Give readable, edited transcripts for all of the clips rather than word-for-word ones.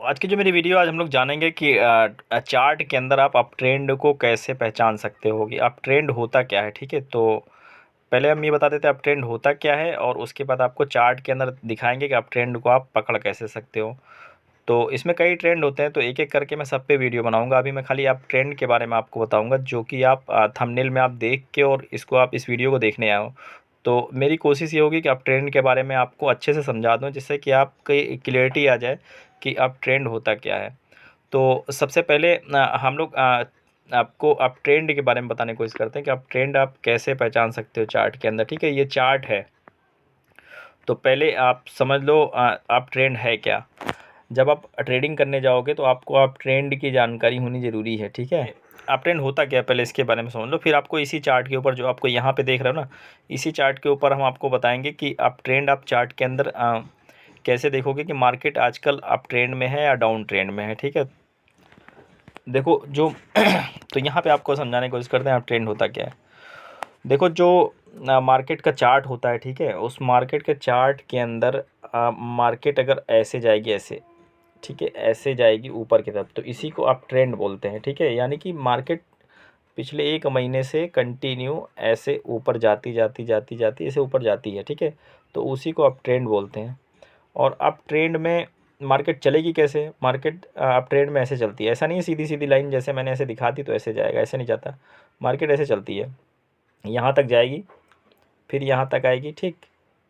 तो आज की जो मेरी वीडियो आज हम लोग जानेंगे कि चार्ट के अंदर आप अप ट्रेंड को कैसे पहचान सकते हो कि अप ट्रेंड होता क्या है। ठीक है, तो पहले हम ये बता देते हैं अप ट्रेंड होता क्या है और उसके बाद आपको चार्ट के अंदर दिखाएंगे कि अप ट्रेंड को आप पकड़ कैसे सकते हो। तो इसमें कई ट्रेंड होते हैं, तो एक एक करके मैं सब पे वीडियो बनाऊंगा। अभी मैं खाली आप ट्रेंड के बारे में आपको बताऊंगा जो कि आप थंबनेल में आप देख के और इसको आप इस वीडियो को देखने आए हो। तो मेरी कोशिश ये होगी कि आप ट्रेंड के बारे में आपको अच्छे से समझा दूँ, जिससे कि आपकी क्लियरिटी आ जाए कि अब ट्रेंड होता क्या है। तो सबसे पहले हम लोग आपको आप ट्रेंड के बारे में बताने की कोशिश करते हैं कि आप ट्रेंड आप कैसे पहचान सकते हो चार्ट के अंदर। ठीक है, ये चार्ट है, तो पहले आप समझ लो आप ट्रेंड है क्या। जब आप ट्रेडिंग करने जाओगे तो आपको आप ट्रेंड की जानकारी होनी ज़रूरी है। ठीक है, आप ट्रेंड होता क्या है पहले इसके बारे में समझ लो, फिर आपको इसी चार्ट के ऊपर जो आपको यहाँ पे देख रहे हो ना, इसी चार्ट के ऊपर हम आपको बताएंगे कि आप ट्रेंड आप चार्ट के अंदर कैसे देखोगे कि मार्केट आजकल अप ट्रेंड में है या डाउन ट्रेंड में है। ठीक है, देखो जो तो यहाँ पे आपको समझाने की कोशिश करते हैं आप ट्रेंड होता क्या है। देखो जो मार्केट का चार्ट होता है, ठीक है, उस मार्केट के चार्ट के अंदर मार्केट अगर ऐसे जाएगी, ऐसे, ठीक है, ऐसे जाएगी ऊपर की तरफ, तो इसी को आप ट्रेंड बोलते हैं। ठीक है, यानी कि मार्केट पिछले एक महीने से कंटिन्यू ऐसे ऊपर जाती जाती जाती जाती ऐसे ऊपर जाती है। ठीक है, तो उसी को आप ट्रेंड बोलते हैं। और अब ट्रेंड में मार्केट चलेगी कैसे, मार्केट अब ट्रेंड में ऐसे चलती है, ऐसा नहीं है सीधी सीधी लाइन जैसे मैंने ऐसे दिखा दी तो ऐसे जाएगा, ऐसे नहीं जाता। मार्केट ऐसे चलती है, यहाँ तक जाएगी, फिर यहाँ तक आएगी, ठीक,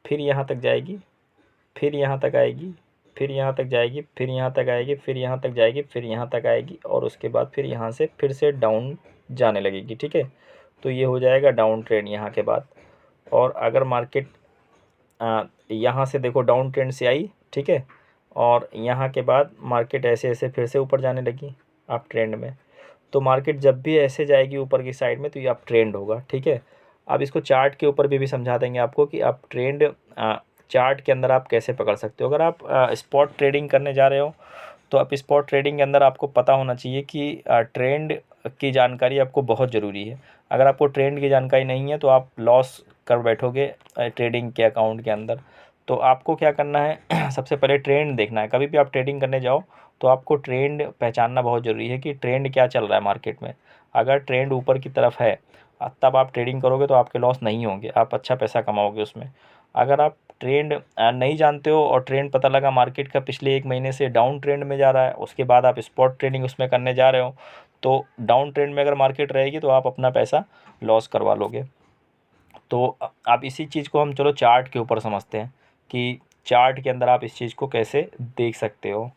फिर यहाँ तक जाएगी, फिर यहाँ तक आएगी, फिर यहाँ तक जाएगी, फिर यहाँ तक आएगी, फिर यहाँ तक जाएगी, फिर यहाँ तक आएगी, और उसके बाद फिर यहाँ से फिर से डाउन जाने लगेगी। ठीक है, तो ये हो जाएगा डाउन ट्रेंड यहाँ के बाद। और अगर मार्केट यहाँ से देखो डाउन ट्रेंड से आई, ठीक है, और यहाँ के बाद मार्केट ऐसे ऐसे फिर से ऊपर जाने लगी अप ट्रेंड में, तो मार्केट जब भी ऐसे जाएगी ऊपर की साइड में तो ये अप ट्रेंड होगा। ठीक है, अब इसको चार्ट के ऊपर भी समझा देंगे आपको कि आप ट्रेंड चार्ट के अंदर आप कैसे पकड़ सकते हो। अगर आप स्पॉट ट्रेडिंग करने जा रहे हो तो आप स्पॉट ट्रेडिंग के अंदर आपको पता होना चाहिए कि ट्रेंड की जानकारी आपको बहुत ज़रूरी है। अगर आपको ट्रेंड की जानकारी नहीं है तो आप लॉस कर बैठोगे ट्रेडिंग के अकाउंट के अंदर। तो आपको क्या करना है सबसे पहले ट्रेंड देखना है। कभी भी आप ट्रेडिंग करने जाओ तो आपको ट्रेंड पहचानना बहुत ज़रूरी है कि ट्रेंड क्या चल रहा है मार्केट में। अगर ट्रेंड ऊपर की तरफ है तब आप ट्रेडिंग करोगे तो आपके लॉस नहीं होंगे, आप अच्छा पैसा कमाओगे उसमें। अगर आप ट्रेंड नहीं जानते हो और ट्रेंड पता लगा मार्केट का पिछले एक महीने से डाउन ट्रेंड में जा रहा है, उसके बाद आप स्पॉट ट्रेडिंग उसमें करने जा रहे हो, तो डाउन ट्रेंड में अगर मार्केट रहेगी तो आप अपना पैसा लॉस करवा लोगे। तो अब इसी चीज़ को हम चलो चार्ट के ऊपर समझते हैं कि चार्ट के अंदर आप इस चीज़ को कैसे देख सकते हो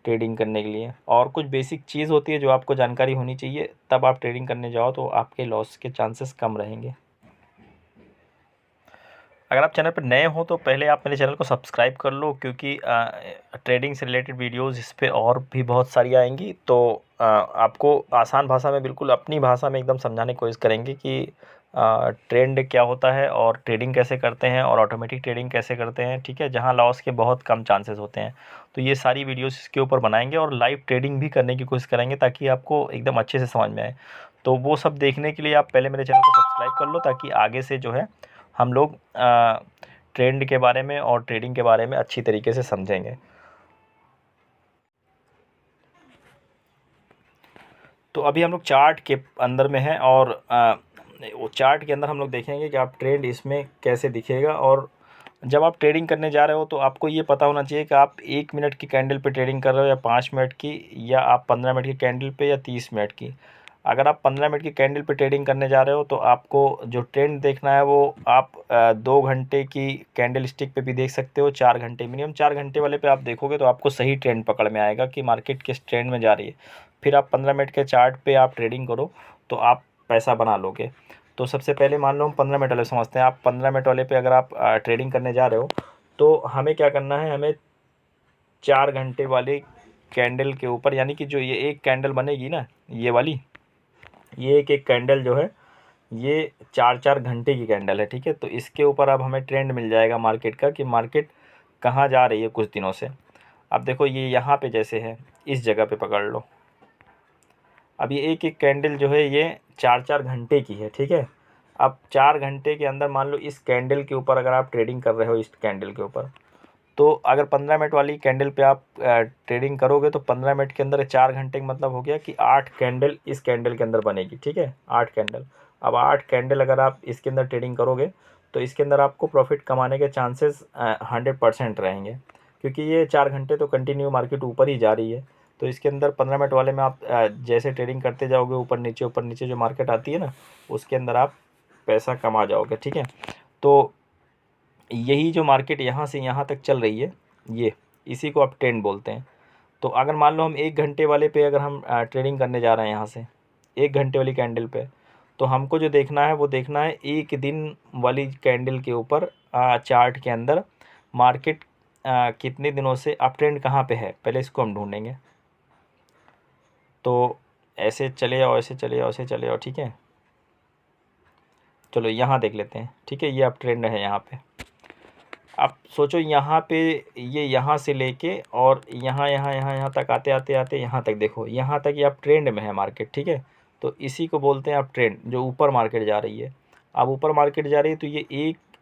ट्रेडिंग करने के लिए। और कुछ बेसिक चीज़ होती है जो आपको जानकारी होनी चाहिए, तब आप ट्रेडिंग करने जाओ तो आपके लॉस के चांसेस कम रहेंगे। अगर आप चैनल पर नए हो तो पहले आप मेरे चैनल को सब्सक्राइब कर लो, क्योंकि ट्रेडिंग से रिलेटेड वीडियोस इस पे और भी बहुत सारी आएंगी। तो आपको आसान भाषा में, बिल्कुल अपनी भाषा में एकदम समझाने की कोशिश करेंगे कि ट्रेंड क्या होता है और ट्रेडिंग कैसे करते हैं और ऑटोमेटिक ट्रेडिंग कैसे करते हैं। ठीक है, जहां लॉस के बहुत कम चांसेस होते हैं। तो ये सारी वीडियोस इसके ऊपर बनाएंगे और लाइव ट्रेडिंग भी करने की कोशिश करेंगे ताकि आपको एकदम अच्छे से समझ में आए। तो वो सब देखने के लिए आप पहले मेरे चैनल को सब्सक्राइब कर लो, ताकि आगे से जो है हम लोग ट्रेंड के बारे में और ट्रेडिंग के बारे में अच्छी तरीके से समझेंगे। तो अभी हम लोग चार्ट के अंदर में हैं और वो चार्ट के अंदर हम लोग देखेंगे कि आप ट्रेंड इसमें कैसे दिखेगा। और जब आप ट्रेडिंग करने जा रहे हो तो आपको ये पता होना चाहिए कि आप 1 मिनट की कैंडल पे ट्रेडिंग कर रहे हो या 5 मिनट की, या आप 15 मिनट की कैंडल पे या 30 मिनट की। अगर आप 15 मिनट की कैंडल पे ट्रेडिंग करने जा रहे हो तो आपको जो ट्रेंड देखना है वो आप 2 घंटे की कैंडल स्टिक पे भी देख सकते हो, 4 घंटे, मिनिमम 4 घंटे वाले पे आप देखोगे तो आपको सही ट्रेंड पकड़ में आएगा कि मार्केट किस ट्रेंड में जा रही है। फिर आप 15 मिनट के चार्ट पे आप ट्रेडिंग करो तो आप पैसा बना लोगे। तो सबसे पहले मान लो हम 15 मिनट वाले समझते हैं। आप 15 मिनट वाले पे अगर आप ट्रेडिंग करने जा रहे हो तो हमें क्या करना है, हमें 4 घंटे वाले कैंडल के ऊपर, यानी कि जो ये एक कैंडल बनेगी ना, ये वाली, ये एक एक कैंडल जो है ये 4 4 घंटे की कैंडल है। ठीक है, तो इसके ऊपर अब हमें ट्रेंड मिल जाएगा मार्केट का कि मार्केट कहाँ जा रही है कुछ दिनों से। अब देखो ये यहाँ पे जैसे है, इस जगह पे पकड़ लो। अब ये एक एक कैंडल जो है ये 4 4 घंटे की है। ठीक है, अब 4 घंटे के अंदर मान लो इस कैंडल के ऊपर अगर आप ट्रेडिंग कर रहे हो, इस कैंडल के ऊपर, तो अगर 15 मिनट वाली कैंडल पे आप ट्रेडिंग करोगे तो 15 मिनट के अंदर 4 घंटे का मतलब हो गया कि 8 कैंडल इस कैंडल के अंदर बनेगी, ठीक है, 8 कैंडल। अब 8 कैंडल अगर आप इसके अंदर ट्रेडिंग करोगे तो इसके अंदर आपको प्रॉफिट कमाने के चांसेस 100% रहेंगे, क्योंकि ये 4 घंटे तो कंटिन्यू मार्केट ऊपर ही जा रही है। तो इसके अंदर 15 मिनट वाले में आप जैसे ट्रेडिंग करते जाओगे ऊपर नीचे जो मार्केट आती है ना, उसके अंदर आप पैसा कमा जाओगे, ठीक है। तो यही जो मार्केट यहाँ से यहाँ तक चल रही है, ये इसी को आप ट्रेंड बोलते हैं। तो अगर मान लो हम 1 घंटे वाले पे अगर हम ट्रेडिंग करने जा रहे हैं यहाँ से 1 घंटे वाली कैंडल पे, तो हमको जो देखना है वो देखना है 1 दिन वाली कैंडल के ऊपर चार्ट के अंदर मार्केट कितने दिनों से अप ट्रेंड कहाँ पे है, पहले इसको हम ढूंढेंगे। तो ऐसे चले जाओ, ऐसे चले जाओ, ऐसे चले जाओ, ठीक है। चलो यहाँ देख लेते हैं, ठीक है, ये अप ट्रेंड है यहाँ पे। आप सोचो यहाँ पे ये यहाँ से लेके और यहाँ तक आते आते आते यहाँ तक, देखो यहाँ तक ये अप ट्रेंड में है मार्केट, ठीक है। तो इसी को बोलते हैं अप ट्रेंड, जो ऊपर मार्केट जा रही है। अब ऊपर मार्केट जा रही है तो ये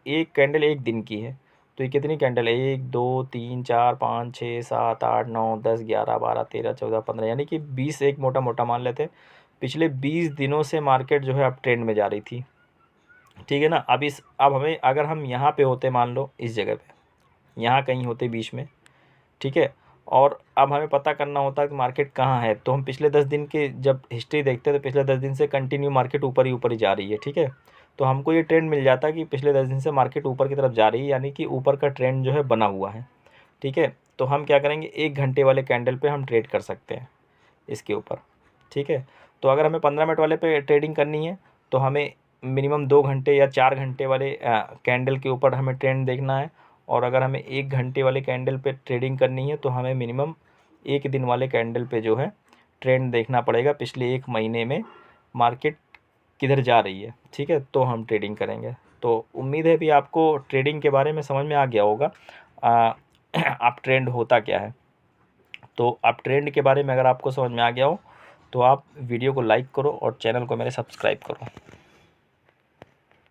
एक कैंडल 1 दिन की है। तो ये कितनी कैंडल है, 1 2 3 4 5 6 7 8 9 10 11 12 13 14 15, यानी कि 20, एक मोटा मोटा मान लेते हैं। पिछले 20 दिनों से मार्केट जो है अप ट्रेंड में जा रही थी, ठीक है ना। अब हमें, अगर हम यहाँ पे होते, मान लो इस जगह पे यहाँ कहीं होते बीच में, ठीक है, और अब हमें पता करना होता कि मार्केट कहाँ है, तो हम पिछले 10 दिन के जब हिस्ट्री देखते हैं तो पिछले 10 दिन से कंटिन्यू मार्केट ऊपर ही जा रही है, ठीक है। तो हमको ये ट्रेंड मिल जाता कि पिछले 10 दिन से मार्केट ऊपर की तरफ जा रही है, यानी कि ऊपर का ट्रेंड जो है बना हुआ है, ठीक है। तो हम क्या करेंगे, 1 घंटे वाले कैंडल पे हम ट्रेड कर सकते हैं इसके ऊपर, ठीक है। तो अगर हमें 15 मिनट वाले पे ट्रेडिंग करनी है तो हमें मिनिमम 2 घंटे या 4 घंटे वाले कैंडल के ऊपर हमें ट्रेंड देखना है। और अगर हमें 1 घंटे वाले कैंडल पे ट्रेडिंग करनी है तो हमें मिनिमम 1 दिन वाले कैंडल पे जो है ट्रेंड देखना पड़ेगा, पिछले 1 महीने में मार्केट किधर जा रही है, ठीक है, तो हम ट्रेडिंग करेंगे। तो उम्मीद है भी आपको ट्रेडिंग के बारे में समझ में आ गया होगा। आप ट्रेंड होता क्या है। तो आप ट्रेंड के बारे में अगर आपको समझ में आ गया हो तो आप वीडियो को लाइक करो और चैनल को मेरे सब्सक्राइब करो।